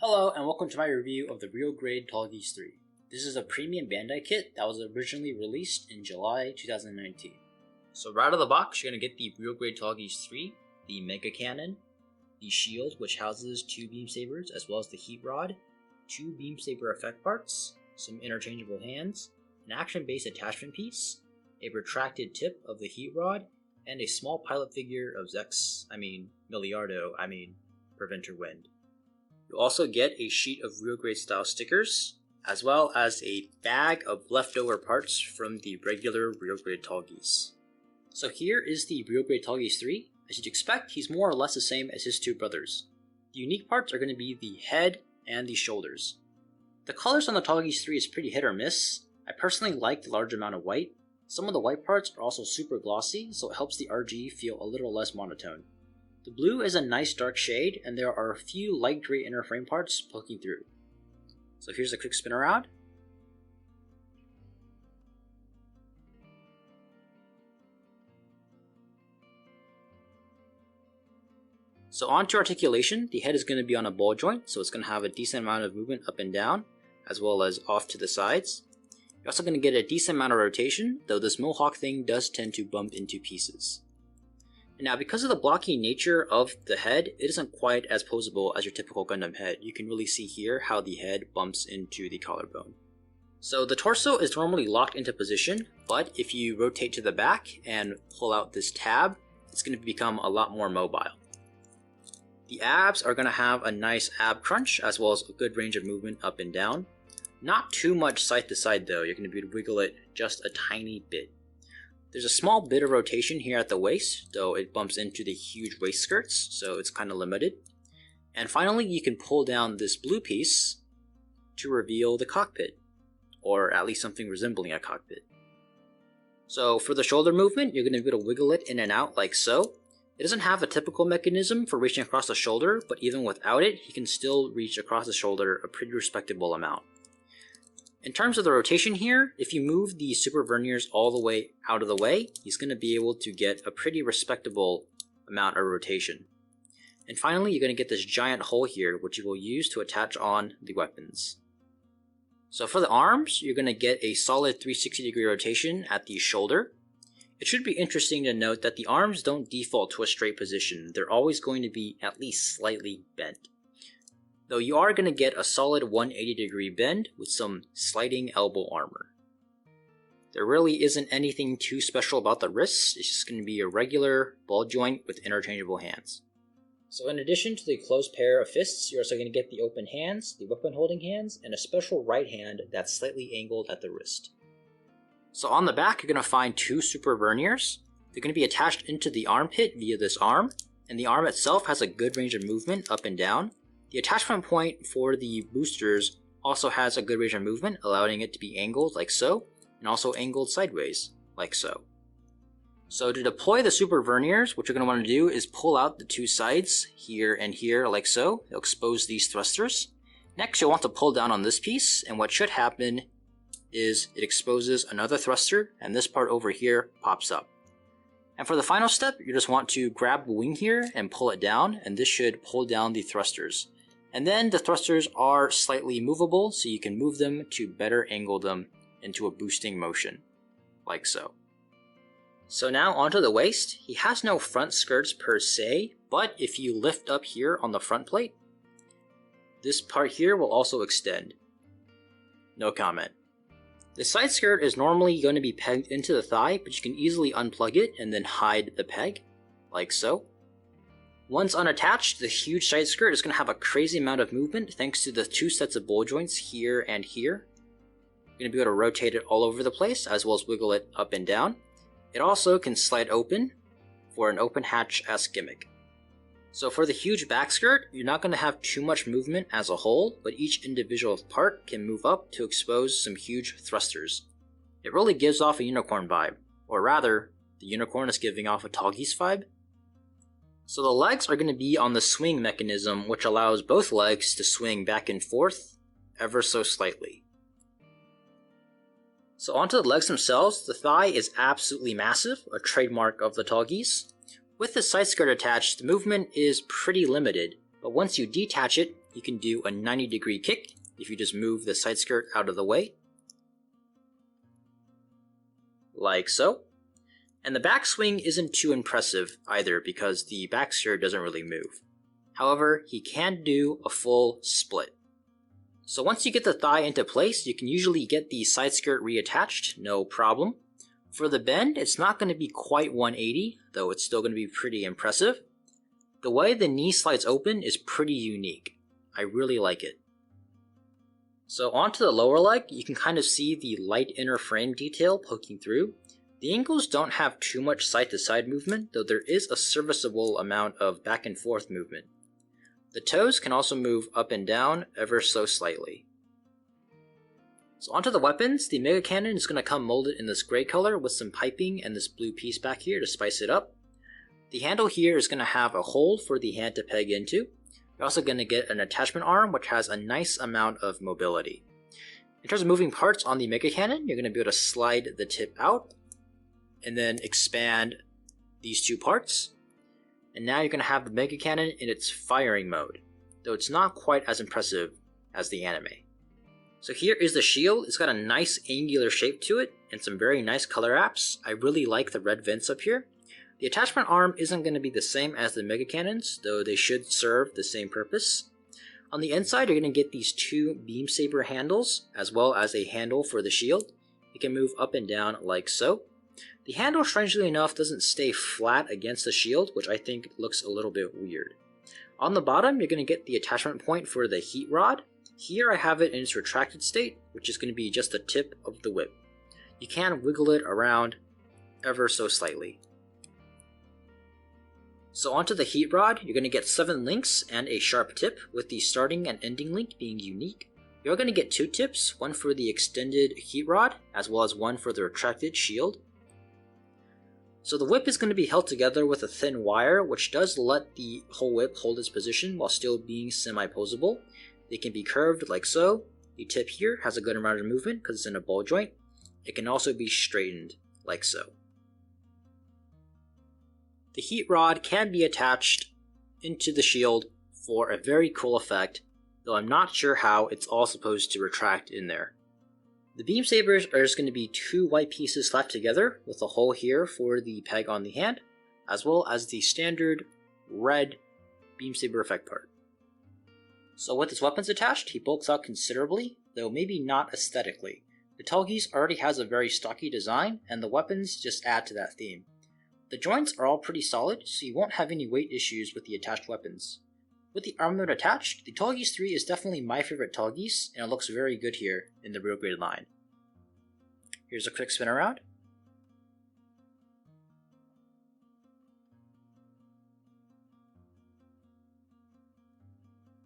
Hello and welcome to my review of the Real Grade Tallgeese 3. This is a premium Bandai kit that was originally released in July 2019. So right out of the box, you're going to get the Real Grade Tallgeese 3, the Mega Cannon, the shield which houses 2 beam sabers as well as the heat rod, 2 beam saber effect parts, some interchangeable hands, an action-based attachment piece, a retracted tip of the heat rod, and a small pilot figure of Miliardo, Preventer Wind. You'll also get a sheet of Real Grade style stickers, as well as a bag of leftover parts from the regular Real Grade Tallgeese. So here is the Real Grade Tallgeese 3. As you'd expect, he's more or less the same as his 2 brothers. The unique parts are going to be the head and the shoulders. The colors on the Tallgeese 3 is pretty hit or miss. I personally like the large amount of white. Some of the white parts are also super glossy, so it helps the RG feel a little less monotone. The blue is a nice dark shade, and there are a few light gray inner frame parts poking through. So here's a quick spin around. So on to articulation, the head is going to be on a ball joint, so it's going to have a decent amount of movement up and down, as well as off to the sides. You're also going to get a decent amount of rotation, though this mohawk thing does tend to bump into pieces. Now, because of the blocky nature of the head, it isn't quite as posable as your typical Gundam head. You can really see here how the head bumps into the collarbone. So the torso is normally locked into position, but if you rotate to the back and pull out this tab, it's going to become a lot more mobile. The abs are going to have a nice ab crunch, as well as a good range of movement up and down. Not too much side to side though, you're going to be able to wiggle it just a tiny bit. There's a small bit of rotation here at the waist, though it bumps into the huge waist skirts, so it's kind of limited. And finally, you can pull down this blue piece to reveal the cockpit, or at least something resembling a cockpit. So for the shoulder movement, you're going to be able to wiggle it in and out like so. It doesn't have a typical mechanism for reaching across the shoulder, but even without it, you can still reach across the shoulder a pretty respectable amount. In terms of the rotation here, if you move the super verniers all the way out of the way, he's going to be able to get a pretty respectable amount of rotation. And finally, you're going to get this giant hole here, which you will use to attach on the weapons. So for the arms, you're going to get a solid 360-degree rotation at the shoulder. It should be interesting to note that the arms don't default to a straight position. They're always going to be at least slightly bent. Though you are going to get a solid 180-degree bend with some sliding elbow armor. There really isn't anything too special about the wrists, it's just going to be a regular ball joint with interchangeable hands. So in addition to the closed pair of fists, you're also going to get the open hands, the weapon holding hands, and a special right hand that's slightly angled at the wrist. So on the back, you're going to find 2 super verniers. They're going to be attached into the armpit via this arm, and the arm itself has a good range of movement up and down. The attachment point for the boosters also has a good range of movement, allowing it to be angled like so, and also angled sideways, like so. So to deploy the super verniers, what you're going to want to do is pull out the 2 sides, here and here, like so. It'll expose these thrusters. Next, you'll want to pull down on this piece, and what should happen is it exposes another thruster, and this part over here pops up. And for the final step, you just want to grab the wing here and pull it down, and this should pull down the thrusters. And then the thrusters are slightly movable, so you can move them to better angle them into a boosting motion, like so. So now onto the waist. He has no front skirts per se, but if you lift up here on the front plate, this part here will also extend. No comment. The side skirt is normally going to be pegged into the thigh, but you can easily unplug it and then hide the peg, like so. Once unattached, the huge side skirt is going to have a crazy amount of movement thanks to the 2 sets of ball joints here and here. You're going to be able to rotate it all over the place, as well as wiggle it up and down. It also can slide open for an open hatch-esque gimmick. So for the huge back skirt, you're not going to have too much movement as a whole, but each individual part can move up to expose some huge thrusters. It really gives off a unicorn vibe, or rather, the unicorn is giving off a Tallgeese vibe. So the legs are going to be on the swing mechanism, which allows both legs to swing back and forth ever so slightly. So onto the legs themselves, the thigh is absolutely massive, a trademark of the Tallgeese. With the side skirt attached, the movement is pretty limited, but once you detach it, you can do a 90-degree kick if you just move the side skirt out of the way, like so. And the backswing isn't too impressive either because the back skirt doesn't really move. However, he can do a full split. So once you get the thigh into place, you can usually get the side skirt reattached, no problem. For the bend, it's not going to be quite 180, though it's still going to be pretty impressive. The way the knee slides open is pretty unique. I really like it. So onto the lower leg, you can kind of see the light inner frame detail poking through. The ankles don't have too much side-to-side movement, though there is a serviceable amount of back and forth movement. The toes can also move up and down ever so slightly. So onto the weapons, the Mega Cannon is going to come molded in this gray color with some piping and this blue piece back here to spice it up. The handle here is going to have a hole for the hand to peg into. You're also going to get an attachment arm which has a nice amount of mobility. In terms of moving parts on the Mega Cannon, you're going to be able to slide the tip out and then expand these two parts. And now you're going to have the Mega Cannon in its firing mode, though it's not quite as impressive as the anime. So here is the shield. It's got a nice angular shape to it and some very nice color apps. I really like the red vents up here. The attachment arm isn't going to be the same as the Mega Cannons, though they should serve the same purpose. On the inside, you're going to get these two beam saber handles, as well as a handle for the shield. You can move up and down like so. The handle, strangely enough, doesn't stay flat against the shield, which I think looks a little bit weird. On the bottom, you're going to get the attachment point for the heat rod. Here I have it in its retracted state, which is going to be just the tip of the whip. You can wiggle it around ever so slightly. So onto the heat rod, you're going to get 7 links and a sharp tip, with the starting and ending link being unique. You're going to get 2 tips, one for the extended heat rod, as well as one for the retracted shield. So the whip is going to be held together with a thin wire, which does let the whole whip hold its position while still being semi-posable. They can be curved like so. The tip here has a good amount of movement because it's in a ball joint. It can also be straightened like so. The heat rod can be attached into the shield for a very cool effect, though I'm not sure how it's all supposed to retract in there. The beam sabers are just going to be 2 white pieces slapped together with a hole here for the peg on the hand, as well as the standard red beam saber effect part. So with his weapons attached, he bulks out considerably, though maybe not aesthetically. The Tallgeese already has a very stocky design, and the weapons just add to that theme. The joints are all pretty solid, so you won't have any weight issues with the attached weapons. With the armlet attached, the Tallgeese 3 is definitely my favorite Tallgeese, and it looks very good here in the real grade line. Here's a quick spin around.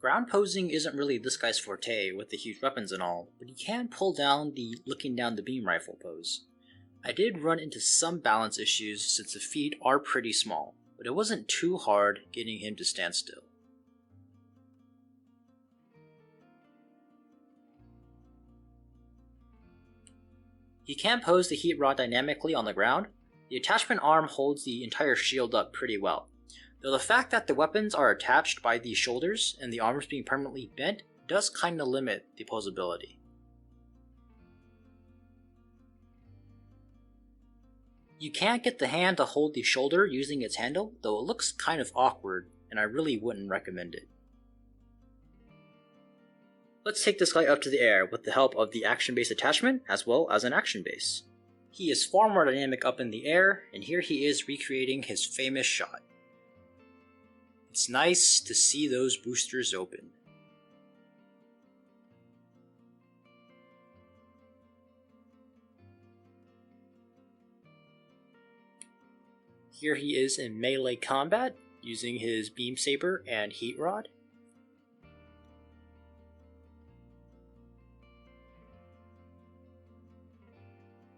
Ground posing isn't really this guy's forte with the huge weapons and all, but he can pull down the looking down the beam rifle pose. I did run into some balance issues since the feet are pretty small, but it wasn't too hard getting him to stand still. He can pose the heat rod dynamically on the ground. The attachment arm holds the entire shield up pretty well, though the fact that the weapons are attached by the shoulders and the arms being permanently bent does kinda limit the posability. You can't get the hand to hold the shoulder using its handle, though it looks kind of awkward, and I really wouldn't recommend it. Let's take this guy up to the air with the help of the action base attachment as well as an action base. He is far more dynamic up in the air, and here he is recreating his famous shot. It's nice to see those boosters open. Here he is in melee combat, using his beam saber and heat rod.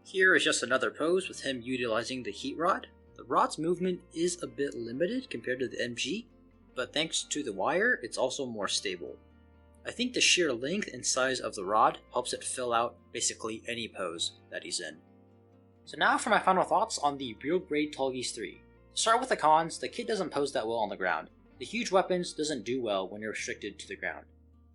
Here is just another pose with him utilizing the heat rod. The rod's movement is a bit limited compared to the MG, but thanks to the wire, it's also more stable. I think the sheer length and size of the rod helps it fill out basically any pose that he's in. So now for my final thoughts on the real grade Tallgeese 3. To start with the cons, the kit doesn't pose that well on the ground. The huge weapons doesn't do well when you're restricted to the ground.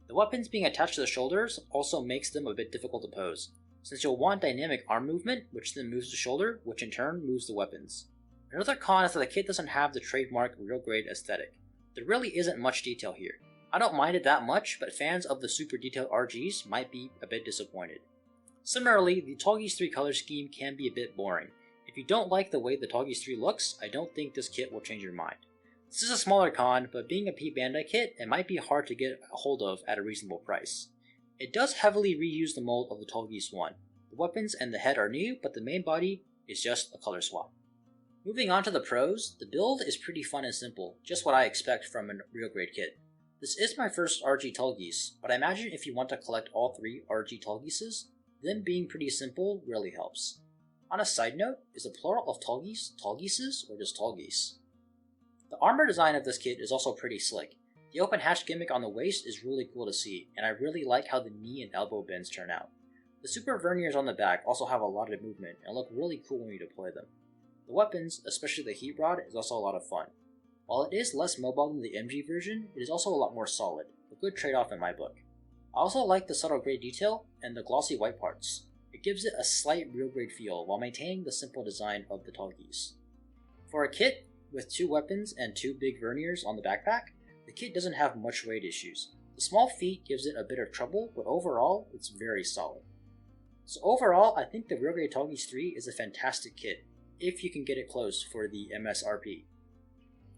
The weapons being attached to the shoulders also makes them a bit difficult to pose, since you'll want dynamic arm movement, which then moves the shoulder, which in turn moves the weapons. Another con is that the kit doesn't have the trademark real grade aesthetic. There really isn't much detail here. I don't mind it that much, but fans of the super detailed RGs might be a bit disappointed. Similarly, the Tallgeese 3 color scheme can be a bit boring. If you don't like the way the Tallgeese 3 looks, I don't think this kit will change your mind. This is a smaller con, but being a PBandai kit, it might be hard to get a hold of at a reasonable price. It does heavily reuse the mold of the Tallgeese 1. The weapons and the head are new, but the main body is just a color swap. Moving on to the pros, the build is pretty fun and simple, just what I expect from a real grade kit. This is my first RG Tallgeese, but I imagine if you want to collect all 3 RG Tallgeeses, them being pretty simple really helps. On a side note, is the plural of Tallgeese Tallgeeses or just Tallgeese? The armor design of this kit is also pretty slick. The open hatch gimmick on the waist is really cool to see, and I really like how the knee and elbow bends turn out. The super verniers on the back also have a lot of movement and look really cool when you deploy them. The weapons, especially the heat rod, is also a lot of fun. While it is less mobile than the MG version, it is also a lot more solid, a good trade-off in my book. I also like the subtle gray detail and the glossy white parts. It gives it a slight real grade feel while maintaining the simple design of the Tallgeese. For a kit with 2 weapons and 2 big verniers on the backpack, the kit doesn't have much weight issues. The small feet gives it a bit of trouble, but overall, it's very solid. So overall, I think the real grade Tallgeese 3 is a fantastic kit, if you can get it close for the MSRP.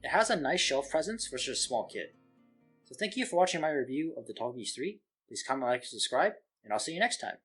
It has a nice shelf presence for such a small kit. So thank you for watching my review of the Tallgeese 3. Please comment, like, and subscribe, and I'll see you next time.